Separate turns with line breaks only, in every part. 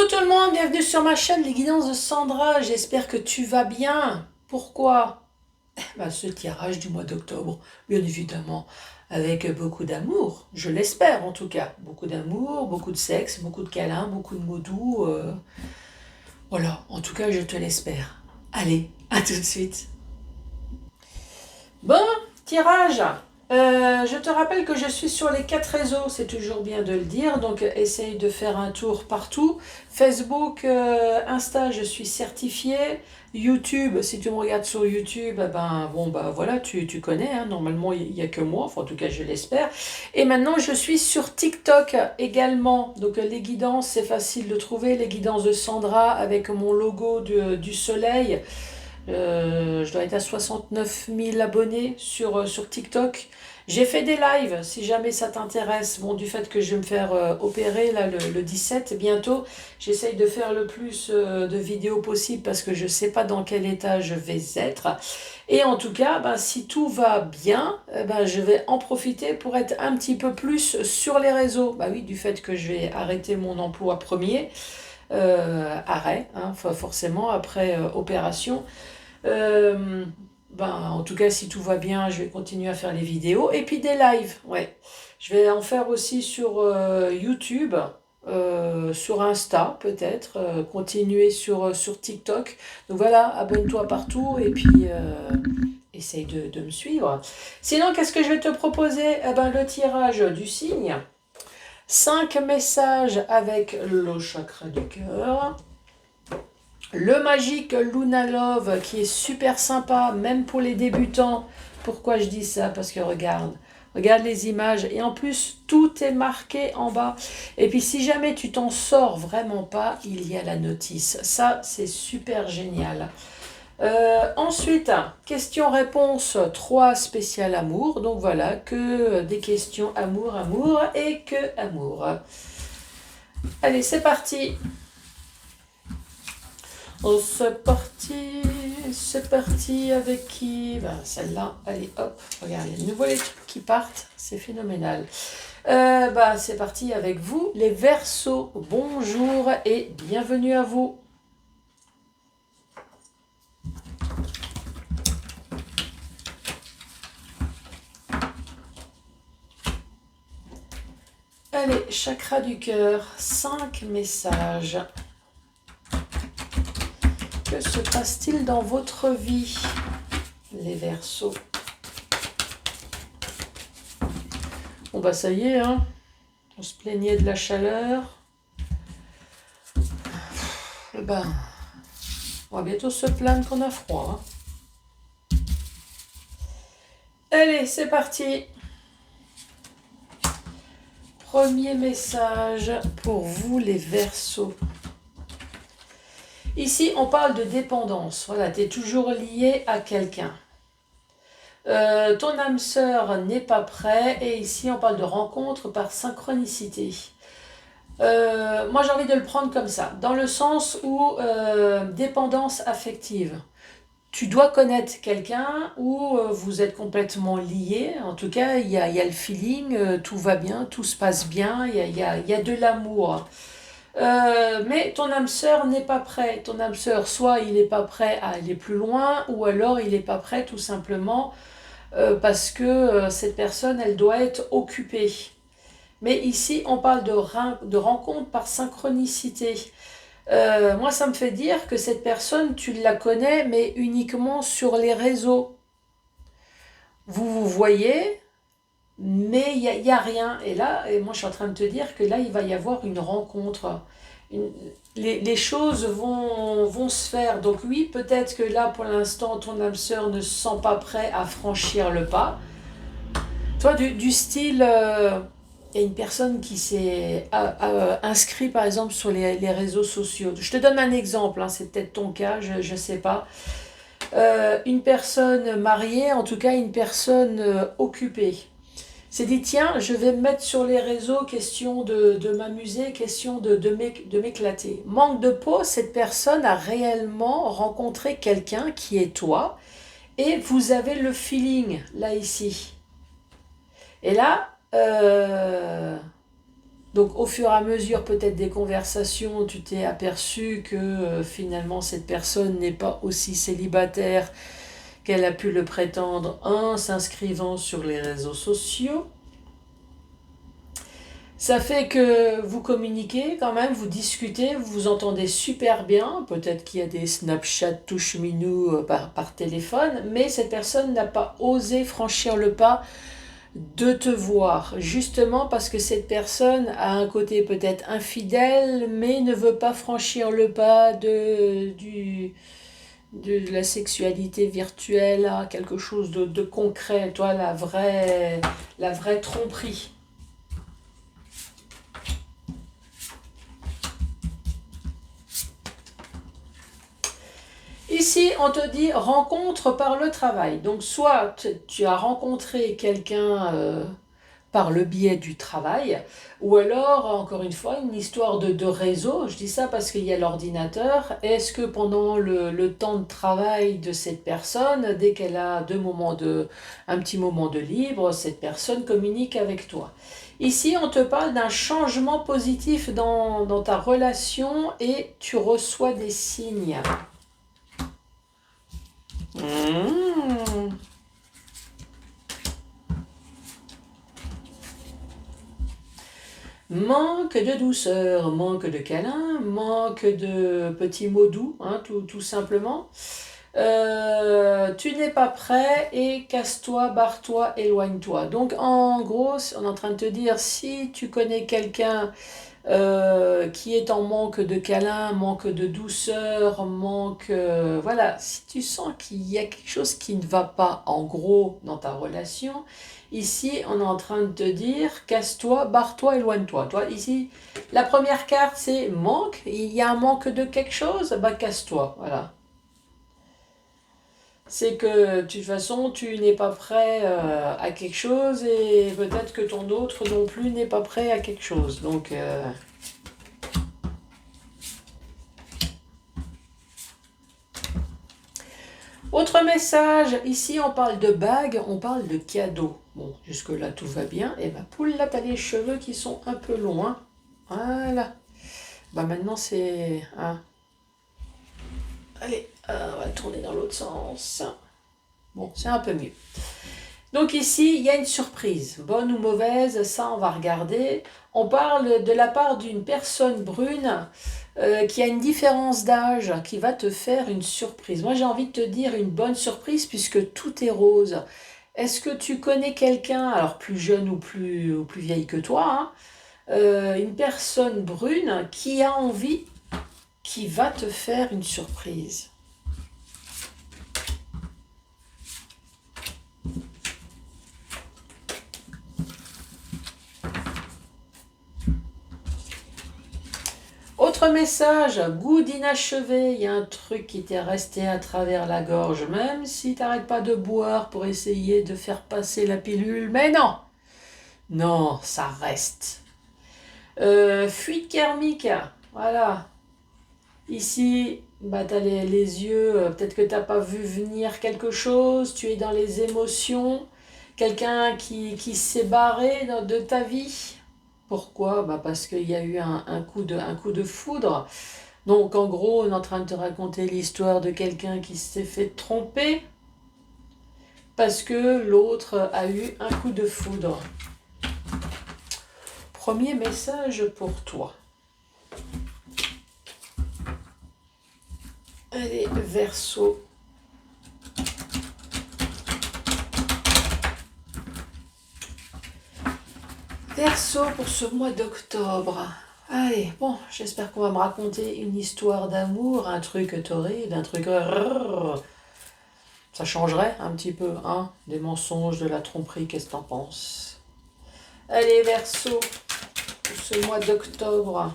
Coucou tout le monde, bienvenue sur ma chaîne Les Guidances de Sandra, j'espère que tu vas bien. Pourquoi? Ce tirage du mois d'octobre, bien évidemment, avec beaucoup d'amour, je l'espère en tout cas. Beaucoup d'amour, beaucoup de sexe, beaucoup de câlins, beaucoup de mots doux. Voilà, en tout cas je te l'espère. Allez, à tout de suite. Bon, tirage. Je te rappelle que je suis sur les 4 réseaux, c'est toujours bien de le dire, donc essaye de faire un tour partout. Facebook, Insta, je suis certifiée. YouTube, si tu me regardes sur YouTube, voilà, tu connais, hein, normalement il n'y a que moi, enfin en tout cas je l'espère. Et maintenant je suis sur TikTok également, donc les guidances, c'est facile de trouver, les guidances de Sandra avec mon logo du soleil. Je dois être à 69 000 abonnés sur TikTok. J'ai fait des lives, si jamais ça t'intéresse. Bon, du fait que je vais me faire opérer là, le 17 bientôt, j'essaye de faire le plus de vidéos possible parce que je ne sais pas dans quel état je vais être. Et en tout cas, si tout va bien, je vais en profiter pour être un petit peu plus sur les réseaux. Bah oui, du fait que je vais arrêter mon emploi premier, arrêt, hein, forcément, après opération. Euh, en tout cas, si tout va bien, je vais continuer à faire les vidéos. Et puis des lives, ouais. Je vais en faire aussi sur YouTube, sur Insta peut-être, continuer sur TikTok. Donc voilà, abonne-toi partout et puis essaye de me suivre. Sinon, qu'est-ce que je vais te proposer? Le tirage du signe. 5 messages avec le chakra du cœur. Le magique Luna Love qui est super sympa, même pour les débutants. Pourquoi je dis ça? Parce que regarde les images. Et en plus, tout est marqué en bas. Et puis si jamais tu t'en sors vraiment pas, il y a la notice. Ça, c'est super génial. Ensuite, questions-réponses 3 spécial amour. Donc voilà, que des questions amour, amour et que amour. Allez, c'est parti. Oh, c'est parti avec qui? Celle-là, allez hop, regarde, il y a de nouveau les trucs qui partent, c'est phénoménal. C'est parti avec vous, les Verseaux. Bonjour et bienvenue à vous. Allez, chakra du cœur, 5 messages. Que se passe-t-il dans votre vie, les Verseaux? Bon ça y est, hein. On se plaignait de la chaleur. On va bientôt se plaindre qu'on a froid. Hein. Allez, c'est parti. Premier message pour vous, les Verseaux. Ici, on parle de dépendance. Voilà, tu es toujours lié à quelqu'un. Ton âme sœur n'est pas prêt. Et ici, on parle de rencontre par synchronicité. Moi, j'ai envie de le prendre comme ça. Dans le sens où dépendance affective. Tu dois connaître quelqu'un où vous êtes complètement liés. En tout cas, il y a le feeling, tout va bien, tout se passe bien, il y a de l'amour. Mais ton âme sœur n'est pas prêt. Ton âme sœur, soit il n'est pas prêt à aller plus loin, ou alors il n'est pas prêt tout simplement parce que cette personne, elle doit être occupée. Mais ici, on parle de rencontre par synchronicité. Moi, ça me fait dire que cette personne, tu la connais, mais uniquement sur les réseaux. Vous vous voyez, mais il y a rien. Et moi, je suis en train de te dire que là, il va y avoir une rencontre. Les choses vont se faire. Donc oui, peut-être que là, pour l'instant, ton âme sœur ne se sent pas prêt à franchir le pas. Toi, du style, il y a une personne qui s'est inscrite, par exemple, sur les réseaux sociaux. Je te donne un exemple, hein, c'est peut-être ton cas, je ne sais pas. Une personne mariée, en tout cas une personne occupée. C'est dit, tiens, je vais me mettre sur les réseaux, question de m'amuser, question de m'éclater. Manque de peau, cette personne a réellement rencontré quelqu'un qui est toi, et vous avez le feeling, là, ici. Et là, Donc au fur et à mesure peut-être des conversations, tu t'es aperçu que finalement cette personne n'est pas aussi célibataire qu'elle a pu le prétendre en s'inscrivant sur les réseaux sociaux. Ça fait que vous communiquez quand même, vous discutez, vous vous entendez super bien. Peut-être qu'il y a des Snapchat touche-minou par téléphone, mais cette personne n'a pas osé franchir le pas de te voir, justement parce que cette personne a un côté peut-être infidèle, mais ne veut pas franchir le pas de la sexualité virtuelle à quelque chose de concret, toi, la vraie tromperie. Ici, on te dit rencontre par le travail. Donc, soit tu as rencontré quelqu'un par le biais du travail, ou alors, encore une fois, une histoire de réseau. Je dis ça parce qu'il y a l'ordinateur. Est-ce que pendant le temps de travail de cette personne, dès qu'elle a un petit moment de libre, cette personne communique avec toi? Ici, on te parle d'un changement positif dans ta relation et tu reçois des signes. Mmh. Manque de douceur, manque de câlin, manque de petits mots doux, hein, tout simplement. Tu n'es pas prêt et casse-toi, barre-toi, éloigne-toi. Donc en gros, on est en train de te dire, si tu connais quelqu'un qui est en manque de câlin, manque de douceur, manque... voilà, si tu sens qu'il y a quelque chose qui ne va pas en gros dans ta relation, ici on est en train de te dire casse-toi, barre-toi, éloigne-toi. Toi, ici, la première carte c'est manque, il y a un manque de quelque chose, bah casse-toi, voilà. C'est que de toute façon tu n'es pas prêt à quelque chose et peut-être que ton autre non plus n'est pas prêt à quelque chose. Donc... Autre message, ici on parle de bague, on parle de cadeau. Bon, jusque-là tout va bien. Et ma poule, là, t'as les cheveux qui sont un peu longs. Hein. Voilà. Bah maintenant c'est... Hein. Allez, on va tourner dans l'autre sens. Bon, c'est un peu mieux. Donc ici, il y a une surprise. Bonne ou mauvaise, ça on va regarder. On parle de la part d'une personne brune qui a une différence d'âge, qui va te faire une surprise. Moi j'ai envie de te dire une bonne surprise puisque tout est rose. Est-ce que tu connais quelqu'un, alors plus jeune ou plus vieille que toi, hein, une personne brune qui a envie, qui va te faire une surprise? Autre message, goût d'inachevé, il y a un truc qui t'est resté à travers la gorge, même si t'arrêtes pas de boire pour essayer de faire passer la pilule, mais non, non, ça reste. Fuite thermique, voilà. Ici, bah, tu as les yeux, peut-être que tu n'as pas vu venir quelque chose, tu es dans les émotions, quelqu'un qui s'est barré de ta vie. Pourquoi? Bah parce qu'il y a eu un coup de foudre. Donc en gros, on est en train de te raconter l'histoire de quelqu'un qui s'est fait tromper parce que l'autre a eu un coup de foudre. Premier message pour toi. Allez, Verseau. Verseau pour ce mois d'octobre. Allez, bon, j'espère qu'on va me raconter une histoire d'amour, un truc torride, un truc... Ça changerait un petit peu, hein? Des mensonges, de la tromperie, qu'est-ce que t'en penses? Allez, Verseau, pour ce mois d'octobre.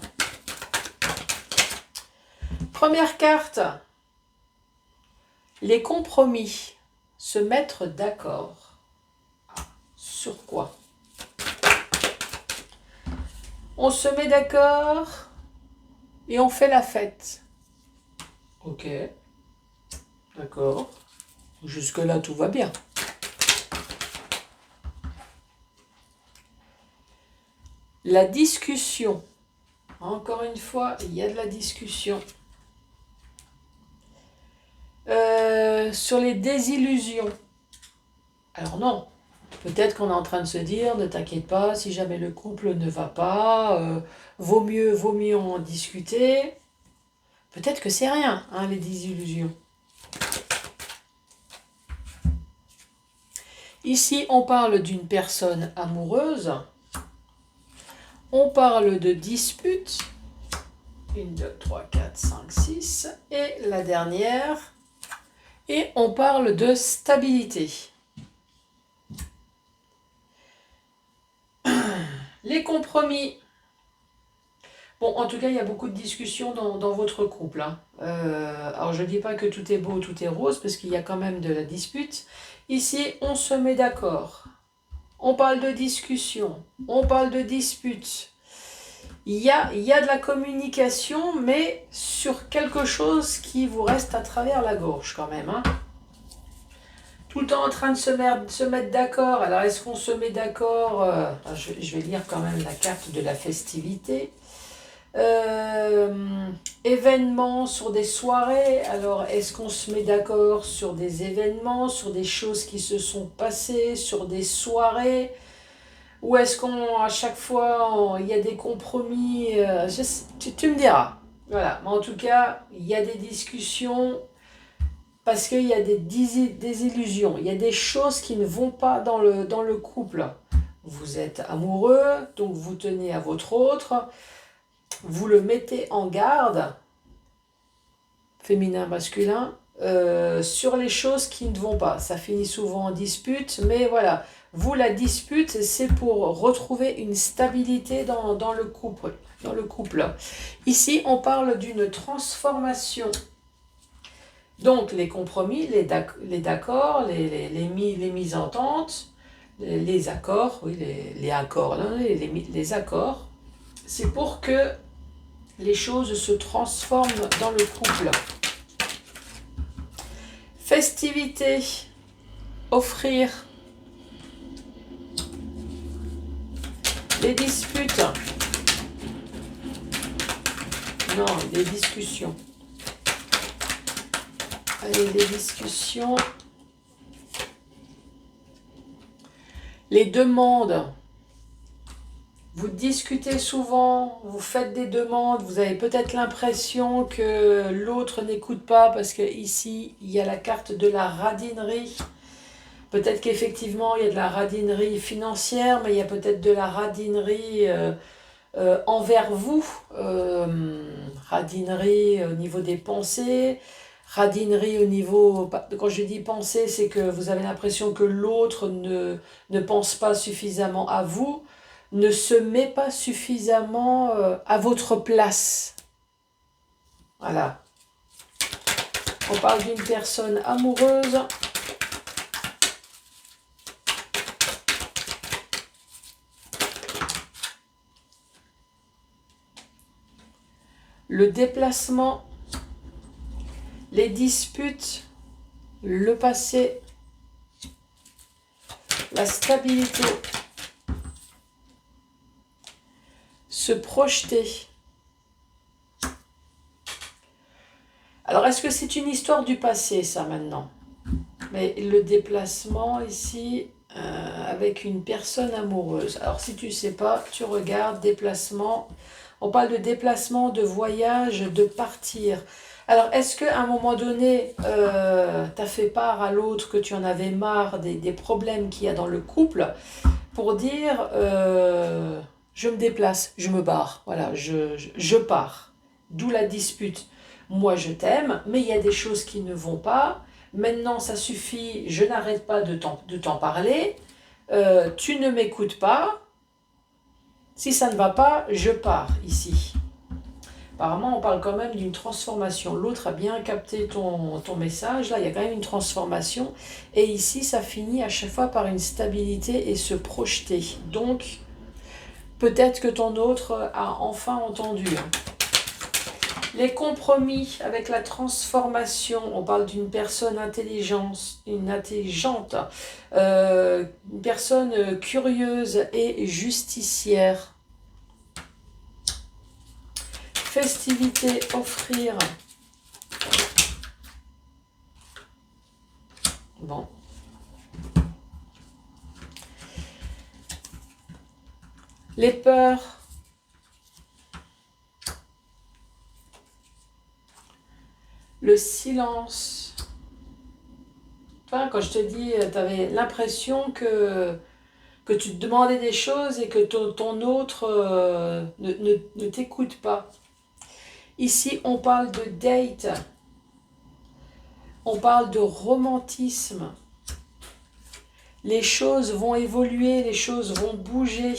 Première carte. Les compromis. Se mettre d'accord. Sur quoi? On se met d'accord et on fait la fête. Ok, d'accord. Jusque-là, tout va bien. La discussion. Encore une fois, il y a de la discussion. Sur les désillusions. Alors non, peut-être qu'on est en train de se dire, ne t'inquiète pas, si jamais le couple ne va pas, vaut mieux en discuter. Peut-être que c'est rien, hein, les désillusions. Ici, on parle d'une personne amoureuse. On parle de dispute. 1, 2, 3, 4, 5, 6. Et la dernière. Et on parle de stabilité. Les compromis. Bon, en tout cas, il y a beaucoup de discussions dans votre couple, hein. Alors, je ne dis pas que tout est beau, tout est rose, parce qu'il y a quand même de la dispute. Ici, on se met d'accord. On parle de discussion. On parle de dispute. Il y a de la communication, mais sur quelque chose qui vous reste à travers la gorge quand même, hein. Tout le temps en train de se mettre d'accord. Alors, est-ce qu'on se met d'accord je vais lire quand même la carte de la festivité. Événements sur des soirées. Alors, est-ce qu'on se met d'accord sur des événements, sur des choses qui se sont passées, sur des soirées? Ou est-ce qu'à chaque fois, il y a des compromis tu me diras. Voilà. Mais en tout cas, il y a des discussions parce qu'il y a des illusions. Il y a des choses qui ne vont pas dans le couple. Vous êtes amoureux, donc vous tenez à votre autre. Vous le mettez en garde, féminin, masculin, sur les choses qui ne vont pas. Ça finit souvent en dispute, mais voilà. Vous, la dispute, c'est pour retrouver une stabilité dans le couple. Ici, on parle d'une transformation. Donc, les compromis, les accords, les mises-ententes, les accords, oui, les accords, non, les accords, c'est pour que les choses se transforment dans le couple. Festivité, offrir. Les disputes. Non, les discussions. Allez, les discussions. Les demandes. Vous discutez souvent, vous faites des demandes, vous avez peut-être l'impression que l'autre n'écoute pas parce que ici il y a la carte de la radinerie. Peut-être qu'effectivement il y a de la radinerie financière, mais il y a peut-être de la radinerie envers vous, radinerie au niveau des pensées, radinerie au niveau, quand je dis pensée, c'est que vous avez l'impression que l'autre ne pense pas suffisamment à vous, ne se met pas suffisamment à votre place. Voilà. On parle d'une personne amoureuse. Le déplacement, les disputes, le passé, la stabilité, se projeter. Alors, est-ce que c'est une histoire du passé, ça, maintenant? Mais le déplacement, ici, avec une personne amoureuse. Alors, si tu ne sais pas, tu regardes, déplacement. On parle de déplacement, de voyage, de partir. Alors, est-ce qu'à un moment donné, tu as fait part à l'autre que tu en avais marre des problèmes qu'il y a dans le couple pour dire je me déplace, je me barre, voilà, je pars. D'où la dispute. Moi, je t'aime, mais il y a des choses qui ne vont pas. Maintenant, ça suffit, je n'arrête pas de t'en parler. Tu ne m'écoutes pas. Si ça ne va pas, je pars ici. Apparemment, on parle quand même d'une transformation. L'autre a bien capté ton message. Là, il y a quand même une transformation. Et ici, ça finit à chaque fois par une stabilité et se projeter. Donc, peut-être que ton autre a enfin entendu. Les compromis avec la transformation. On parle d'une personne intelligente, une personne curieuse et justicière. festivité, offrir. Bon. Les peurs. Le silence. Enfin, quand je te dis, tu avais l'impression que tu te demandais des choses et que ton autre ne t'écoute pas. Ici, on parle de date. On parle de romantisme. Les choses vont évoluer, les choses vont bouger.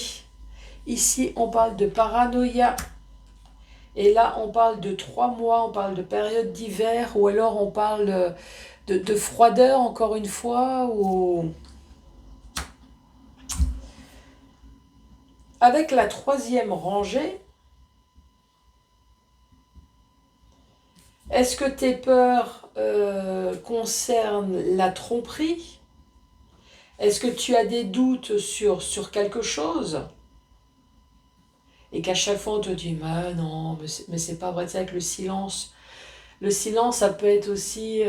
Ici, on parle de paranoïa. Et là, on parle de 3 mois, on parle de période d'hiver, ou alors on parle de froideur, encore une fois, ou... Avec la 3e rangée, est-ce que tes peurs concernent la tromperie? Est-ce que tu as des doutes sur quelque chose? Et qu'à chaque fois on te dit, mais non, mais c'est pas vrai, c'est avec le silence. Le silence, ça peut être aussi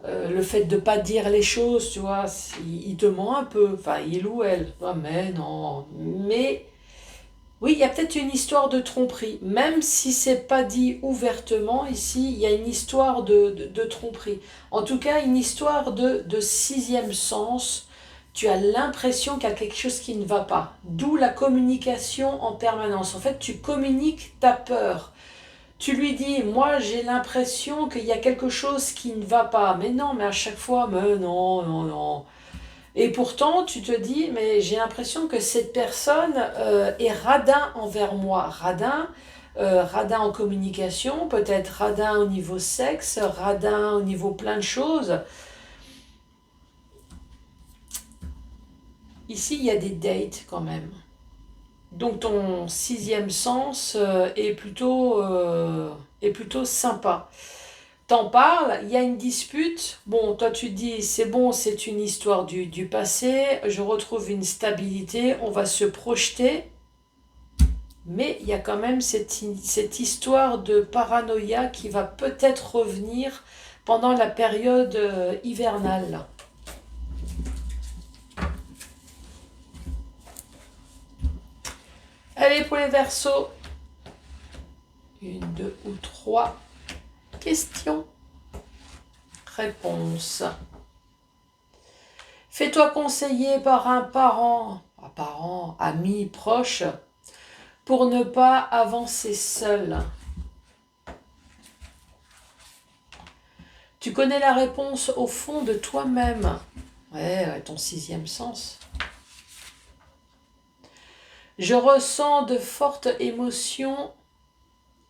le fait de ne pas dire les choses, tu vois. Il te ment un peu, enfin, il ou elle. Ah, mais non. Mais oui, il y a peut-être une histoire de tromperie. Même si c'est pas dit ouvertement, ici, il y a une histoire de tromperie. En tout cas, une histoire de 6e sens. Tu as l'impression qu'il y a quelque chose qui ne va pas. D'où la communication en permanence. En fait, tu communiques ta peur. Tu lui dis, moi j'ai l'impression qu'il y a quelque chose qui ne va pas. Mais non, mais à chaque fois, mais non, non, non. Et pourtant, tu te dis, mais j'ai l'impression que cette personne est radin envers moi. Radin, radin en communication, peut-être radin au niveau sexe, radin au niveau plein de choses. Ici, il y a des dates quand même. Donc ton 6e sens est plutôt sympa. T'en parles, il y a une dispute. Bon, toi tu dis, c'est bon, c'est une histoire du passé, je retrouve une stabilité, on va se projeter. Mais il y a quand même cette histoire de paranoïa qui va peut-être revenir pendant la période hivernale. Allez, pour les Verseaux, 1, 2 ou 3 questions. Réponse. Fais-toi conseiller par un parent, ami, proche, pour ne pas avancer seul. Tu connais la réponse au fond de toi-même. Ouais, ton 6e sens. Je ressens de fortes émotions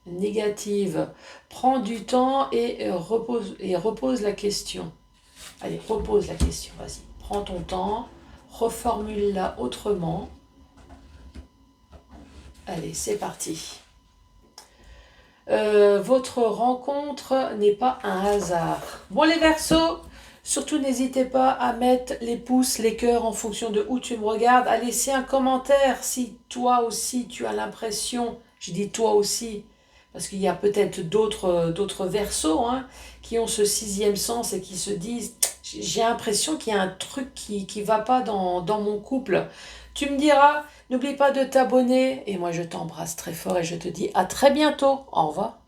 négatives. Prends du temps et repose la question. Allez, repose la question, vas-y. Prends ton temps, reformule-la autrement. Allez, c'est parti. Votre rencontre n'est pas un hasard. Bon, les Verseaux, surtout n'hésitez pas à mettre les pouces, les cœurs en fonction de où tu me regardes, à laisser un commentaire si toi aussi tu as l'impression, je dis toi aussi, parce qu'il y a peut-être d'autres Verseaux qui ont ce 6e sens et qui se disent j'ai l'impression qu'il y a un truc qui ne va pas dans mon couple. Tu me diras, n'oublie pas de t'abonner et moi je t'embrasse très fort et je te dis à très bientôt. Au revoir.